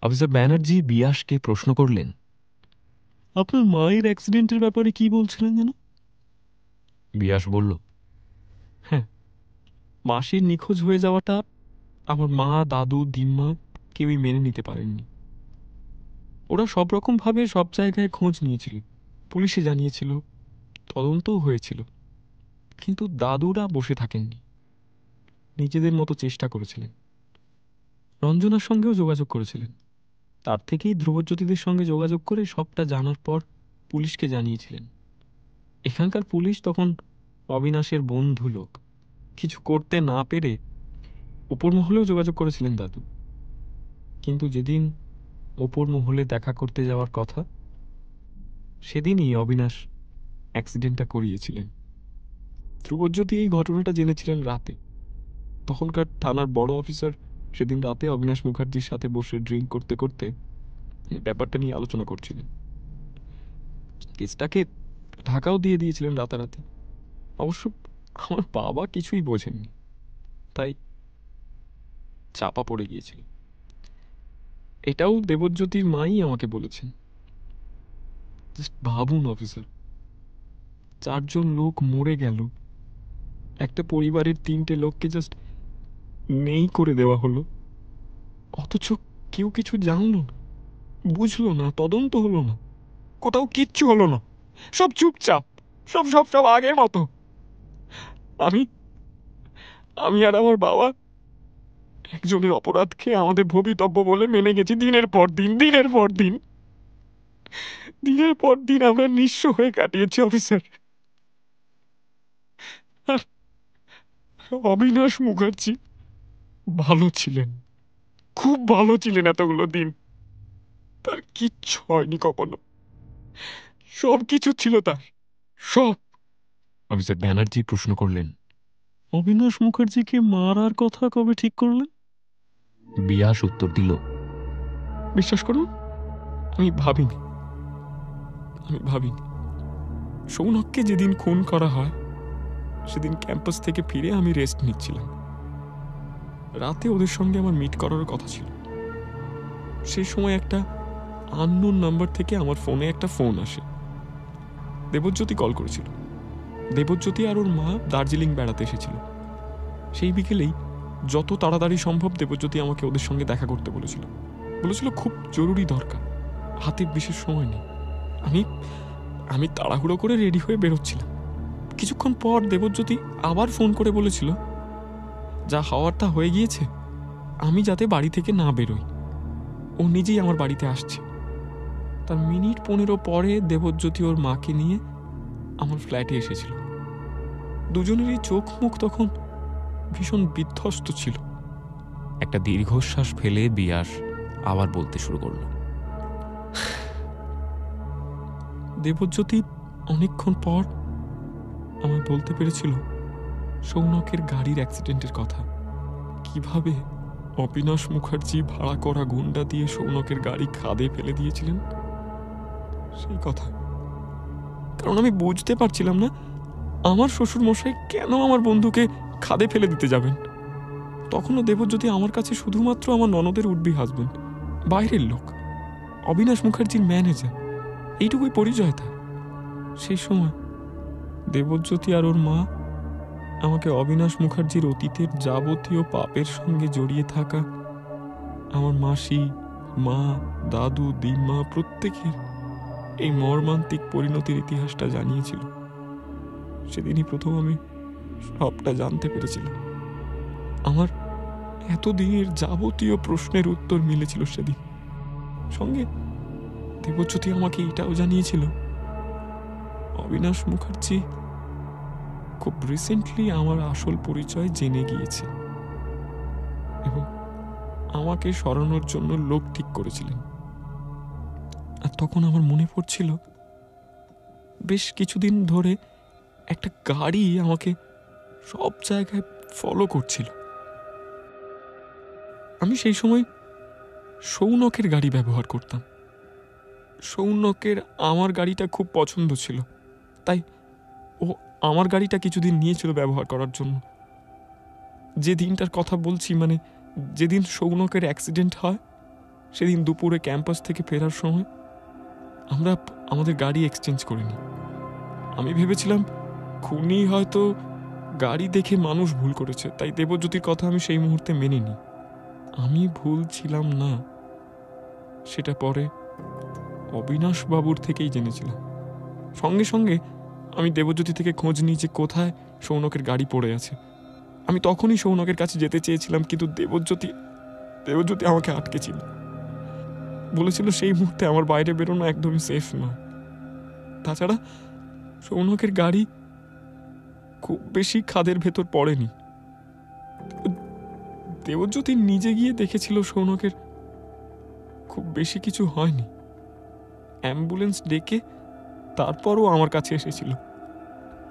Officer Banerjee বিয়াসকে প্রশ্ন করলেন, আপনার মায়ের অ্যাক্সিডেন্টের ব্যাপারে কি বলছিলেন যেন? বিয়াস বলল, হ্যাঁ, মাসির নিখোঁজ হয়ে যাওয়াটা আমার মা, দাদু, দিম্মা কেউই মেনে নিতে পারেননি। ওরা সব রকমভাবে সব জায়গায় খোঁজ নিয়েছিল, পুলিশে জানিয়েছিল, তদন্তও হয়েছিল, কিন্তু দাদুরা বসে থাকেননি, নিজেদের মতো চেষ্টা করেছিলেন। রঞ্জনার সঙ্গেও যোগাযোগ করেছিলেন। তার থেকেই ধ্রুবজ্যোতিদের সঙ্গে যোগাযোগ করে সবটা জানার পর পুলিশকে জানিয়েছিলেন। এখানকার পুলিশ তখন অবিনাশের বন্ধু লোক, কিছু করতে না পেরে উপর মহলেও যোগাযোগ করেছিলেন দাদু। কিন্তু যেদিন ওপর মহলে দেখা করতে যাওয়ার কথা, সেদিনই অবিনাশ অ্যাক্সিডেন্টটা করিয়েছিলেন। ধ্রুবজ্যোতি এই ঘটনাটা জেনেছিলেন রাতে। তখনকার থানার বড় অফিসার সেদিন রাতে অবিনাশ মুখার্জির সাথে বসে ড্রিঙ্ক করতে করতে এই ব্যাপারটা নিয়ে আলোচনা করছিলেন। কেসটাকে ঢাকাও দিয়ে দিয়েছিলেন রাতারাতি। অবশ্য আমার বাবা কিছুই বোঝেননি, তাই চাপা পড়ে গিয়েছিল। এটাও দেবজ্যোতির মাই আমাকে বলেছেন। জাস্ট ভাবুন অফিসার, 4 জন লোক মরে গেল, একটা পরিবারের 3টে লোককে জাস্ট নেই করে দেওয়া হলো, অথচ কেউ কিছু জানলো না, বুঝলো না, তদন্ত হলো না, কোথাও কিচ্ছু হলো না, সব চুপচাপ, সব সব সব আগের মতো। আমি আমি আর আমার বাবা একজনের অপরাধকে আমাদের ভবিতব্য বলে মেনে গেছি। দিনের পর দিন, দিনের পর দিন, দিনের পর দিন আমরা নিঃস্ব হয়ে কাটিয়েছি অফিসার। আর অবিনাশ মুখার্জি ভালো ছিলেন, খুব ভালো ছিলেন এতগুলো দিন। তার কিচ্ছু হয়নি কখনো, সব কিছু ছিল তার, সব। অফিসার ব্যানার্জি প্রশ্ন করলেন, অবিনাশ মুখার্জিকে মারার কথা কবে ঠিক করলেন? বিয়াস উত্তর দিল, বিশ্বাস করুন, আমি ভাবিনি। সৌনককে যেদিন খুন করা হয় সেদিন ক্যাম্পাস থেকে ফিরে আমি রেস্ট নিচ্ছিলাম। রাতে ওদের সঙ্গে আমার মিট করার কথা ছিল। সেই সময় একটা আননোন নাম্বার থেকে আমার ফোনে একটা ফোন আসে। দেবজ্যোতি কল করেছিল। দেবজ্যোতি আর ওর মা দার্জিলিং বেড়াতে এসেছিল। সেই বিকেলেই যত তাড়াতাড়ি সম্ভব দেবজ্যোতি আমাকে ওদের সঙ্গে দেখা করতে বলেছিল। খুব জরুরি দরকার, হাতে বিশেষ সময় নেই। আমি আমি তাড়াহুড়ো করে রেডি হয়ে বেরোচ্ছিলাম। কিছুক্ষণ পর দেবজ্যোতি আবার ফোন করে বলেছিল, যা হওয়ার তা হয়ে গিয়েছে, আমি যাতে বাড়ি থেকে না বেরোই, ও নিজেই আমার বাড়িতে আসছে। তার মিনিট 15 পরে দেবজ্যোতি ওর মাকে নিয়ে আমার ফ্ল্যাটে এসেছিল। দুজনেরই চোখ মুখ তখন ভীষণ বিধ্বস্ত ছিল। একটা দীর্ঘশ্বাস ফেলে বিয়াস আবার বলতে শুরু করল, দেবজ্যোতি অনেকক্ষণ পর আমায় বলতে পেরেছিল সৌনকের গাড়ির অ্যাক্সিডেন্টের কথা, কিভাবে অবিনাশ মুখার্জি ভাড়া করা গুন্ডা দিয়ে সৌনকের গাড়ি খাদে ফেলে দিয়েছিলেন সেই কথা। কারণ আমি বুঝতে পারছিলাম না আমার শ্বশুর মশাই কেন আমার বন্ধুকে খাদে ফেলে দিতে যাবেন। তখনও দেবজ্যোতি আমার কাছে শুধুমাত্র আমার ননদের উডবি হাজবেন্ড, বাইরের লোক, অবিনাশ মুখার্জির ম্যানেজার, এইটুকুই পরিচয় তার। সেই সময় দেবজ্যোতি আর ওর মা আমাকে অবিনাশ মুখার্জির অতীতের যাবতীয় পাপের সঙ্গে জড়িয়ে থাকা আমার মাসি, মা, দাদু, দিম্মা প্রত্যেকের এই মর্মান্তিক পরিণতির ইতিহাসটা জানিয়েছিল। সেদিনই প্রথম আমি সবটা জানতে পেরেছিলাম। আমার এতদিনের যাবতীয় প্রশ্নের উত্তর মিলেছিল সেদিন। সঙ্গে দেবজ্যোতি আমাকে এটাও জানিয়েছিল, অবিনাশ মুখার্জি খুব রিসেন্টলি আমার আসল পরিচয় জেনে গিয়েছে এবং আমাকে সরানোর জন্য লোক ঠিক করেছিলেন। আর তখন আমার মনে পড়ছিল বেশ কিছুদিন ধরে একটা গাড়ি আমাকে সব জায়গায় ফলো করছিল। আমি সেই সময় সৌনকের গাড়ি ব্যবহার করতাম। সৌনকের আমার গাড়িটা খুব পছন্দ ছিল, তাই ও আমার গাড়িটা কিছুদিন নিয়েছিল ব্যবহার করার জন্য। যে দিনটার কথা বলছি, মানে যেদিন সৌনকের অ্যাক্সিডেন্ট হয়, সেদিন দুপুরে ক্যাম্পাস থেকে ফেরার সময় আমরা আমাদের গাড়ি এক্সচেঞ্জ করিনি। আমি ভেবেছিলাম খুনি হয়তো গাড়ি দেখে মানুষ ভুল করেছে, তাই দেবজ্যোতির কথা আমি সেই মুহূর্তে মেনে নিই। আমি ভুল ছিলাম না, সেটা পরে অবিনাশ বাবুর থেকেই জেনেছিলাম। সঙ্গে সঙ্গে আমি দেবজ্যোতি থেকে খোঁজ নিই যে কোথায় সৌনকের গাড়ি পড়ে আছে। আমি তখনই সৌনকের কাছে যেতে চেয়েছিলাম, কিন্তু দেবজ্যোতি আমাকে আটকেছিল। বলেছিল সেই মুহূর্তে আমার বাইরে বেরোনো একদমই সেফ নয়। তাছাড়া সৌনকের গাড়ি খুব বেশি খাদের ভেতর পড়েনি। দেবজ্যোতি নিজে গিয়ে দেখেছিল সৌনকের খুব বেশি কিছু হয়নি। অ্যাম্বুলেন্স ডেকে তারপরও আমার কাছে এসেছিল।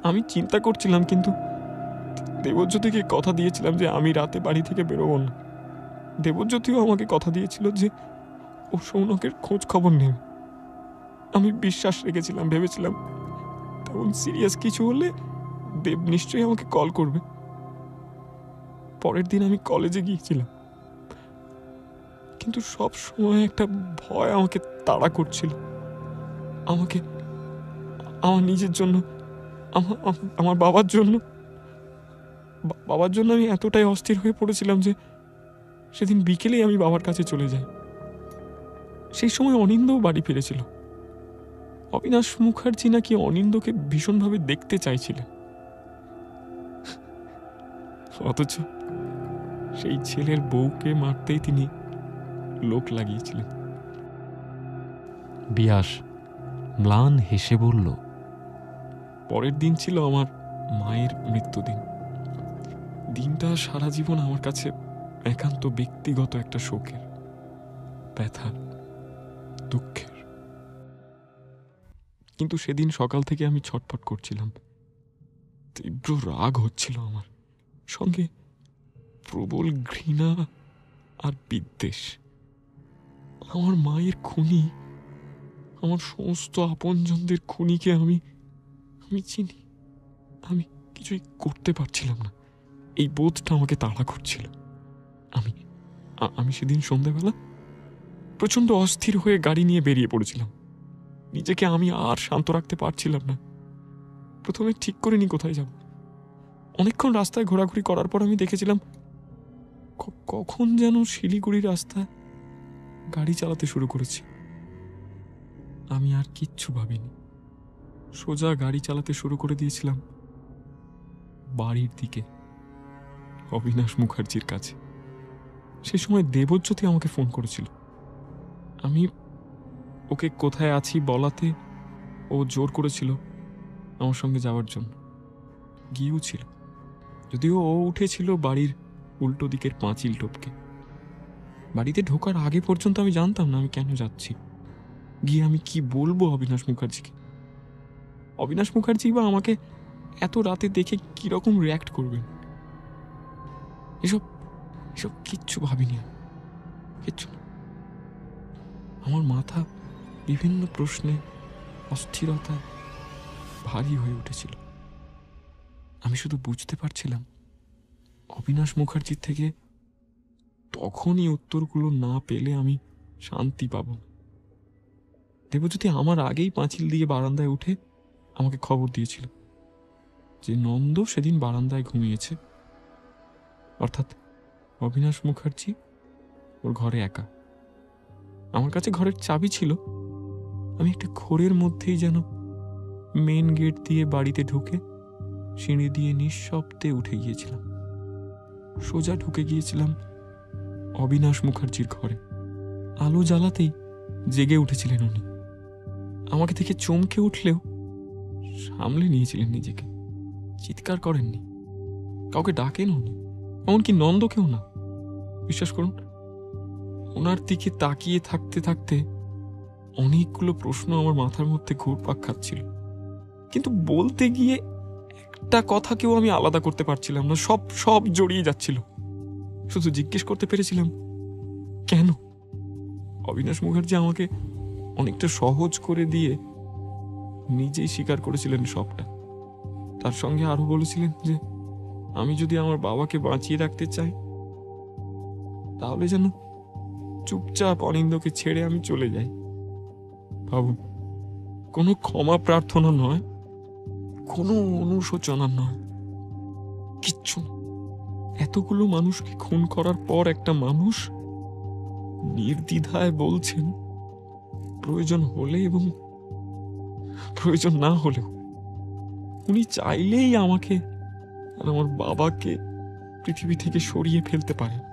আমি চিন্তা করছিলাম, কিন্তু দেবজ্যোতিকে কথা দিয়েছিলাম যে আমি রাতে বাড়ি থেকে বেরোবো না। দেবজ্যোতিও আমাকে কথা দিয়েছিল যে ও সৌনকের খোঁজ খবর নেবে। আমি বিশ্বাস রেখেছিলাম, ভেবেছিলাম তেমন সিরিয়াস কিছু হলে দেব নিশ্চয়ই আমাকে কল করবে। পরের দিন আমি কলেজে গিয়েছিলাম, কিন্তু সব সময় একটা ভয় আমাকে তাড়া করছিল। আমাকে আমার নিজের জন্য, আমার বাবার জন্য আমি এতটাই অস্থির হয়ে পড়েছিলাম যে সেদিন বিকেলেই আমি বাবার কাছে চলে যাই। সেই সময় অনিন্দও বাড়ি ফিরেছিল। অবিনাশ মুখার্জি নাকি অনিন্দকে ভীষণভাবে দেখতে চাইছিলেন, অথচ সেই ছেলের বউকে মারতেই তিনি লোক লাগিয়েছিলেন। বিয়াস ম্লান হেসে বলল, পরের দিন ছিল আমার মায়ের মৃত্যুদিন। দিনটা সারা জীবন আমার কাছে একান্ত ব্যক্তিগত একটা শোকের, ব্যথার, দুঃখের। কিন্তু সেদিন সকাল থেকে আমি ছটফট করছিলাম। তীব্র রাগ হচ্ছিল আমার, সঙ্গে প্রবল ঘৃণা আর বিদ্বেষ। আমার মায়ের খুনি, আমার সমস্ত আপনজনদের খুনিকে আমি চিনি। আমি কিছুই করতে পারছিলাম না, এই বোধটা আমাকে তাড়া করছিল। আমি সেদিন সন্ধ্যাবেলা প্রচন্ড অস্থির হয়ে গাড়ি নিয়ে বেরিয়ে পড়েছিলাম। নিজেকে আমি আর শান্ত রাখতে পারছিলাম না। প্রথমে ঠিক করিনি কোথায় যাব। অনেকক্ষণ রাস্তায় ঘোরাঘুরি করার পর আমি দেখেছিলাম কখন যেন শিলিগুড়ির রাস্তায় গাড়ি চালাতে শুরু করেছি। আমি আর কিচ্ছু ভাবিনি, সোজা গাড়ি চালাতে শুরু করে দিয়েছিলাম বাড়ির দিকে, অবিনাশ মুখার্জির কাছে। সে সময় দেবজ্যোতি আমাকে ফোন করেছিল। আমি ওকে কোথায় আছি বলাতে ও জোর করেছিল আমার সঙ্গে যাওয়ার জন্য। গিয়েও ছিল, যদিও ও উঠেছিল বাড়ির উল্টো দিকের পাঁচিল টপকে। বাড়িতে ঢোকার আগে পর্যন্ত আমি জানতাম না আমি কেন যাচ্ছি। গিয়ে আমি কি বলবো অবিনাশ মুখার্জিকে? অবিনাশ মুখার্জি বা আমাকে এত রাতে দেখে কিরকম রিয়াক্ট করবেন? এসব এসব কিচ্ছু ভাবিনি, কিচ্ছু না। আমার মাথা বিভিন্ন প্রশ্নে, অস্থিরতা ভারী হয়ে উঠেছিল। আমি শুধু বুঝতে পারছিলাম অবিনাশ মুখার্জির থেকে তখনই উত্তরগুলো না পেলে আমি শান্তি পাব না। দেবজ্যোতি আমার আগেই পাঁচিল দিয়ে বারান্দায় উঠে আমাকে খবর দিয়েছিল যে নন্দ সেদিন বারান্দায় ঘুমিয়েছে, অর্থাৎ অবিনাশ মুখার্জি ওর ঘরে একা। আমার কাছে ঘরের চাবি ছিল। আমি একটা ঘোরের মধ্যেই যেন মেন গেট দিয়ে বাড়িতে ঢুকে সিঁড়ি দিয়ে নিঃশব্দে উঠে গিয়েছিলাম। সোজা ঢুকে গিয়েছিলাম অবিনাশ মুখার্জির ঘরে। আলো জ্বালাতেই জেগে উঠেছিলেন উনি। আমাকে থেকে চমকে উঠলেও সামলে নিয়েছিলেন নিজেকে, চিৎকার করেননি, কাউকে ডাকেন উনি, এমনকি নন্দকেও না। বিশ্বাস করুন, ওনার দিকে তাকিয়ে থাকতে থাকতে অনেকগুলো প্রশ্ন আমার মাথার মধ্যে ঘুরপাক খাচ্ছিল, কিন্তু বলতে গিয়ে একটা কথাকেও আমি আলাদা করতে পারছিলাম না। সব জড়িয়ে যাচ্ছিল। শুধু জিজ্ঞেস করতে পেরেছিলাম, কেন? অবিনাশ মুখার্জি আমাকে অনেকটা সহজ করে দিয়ে নিজেই স্বীকার করেছিলেন সবটা। তার সঙ্গে আরো বলেছিলেন যে আমি যদি আমার বাবাকে বাঁচিয়ে রাখতে চাই তাহলে যেন চুপচাপ অনিন্দকে ছেড়ে আমি চলে যাই। ভাবুন, কোনো ক্ষমা প্রার্থনা নয়, কোনো অনুশোচনা নয়, কিচ্ছু না। এতগুলো মানুষকে খুন করার পর একটা মানুষ নির্দ্বিধায় বলছেন প্রয়োজন হলে এবং প্রয়োজন না হলেও উনি চাইলেই আমাকে আর আমার বাবাকে পৃথিবী থেকে সরিয়ে ফেলতে পারেন।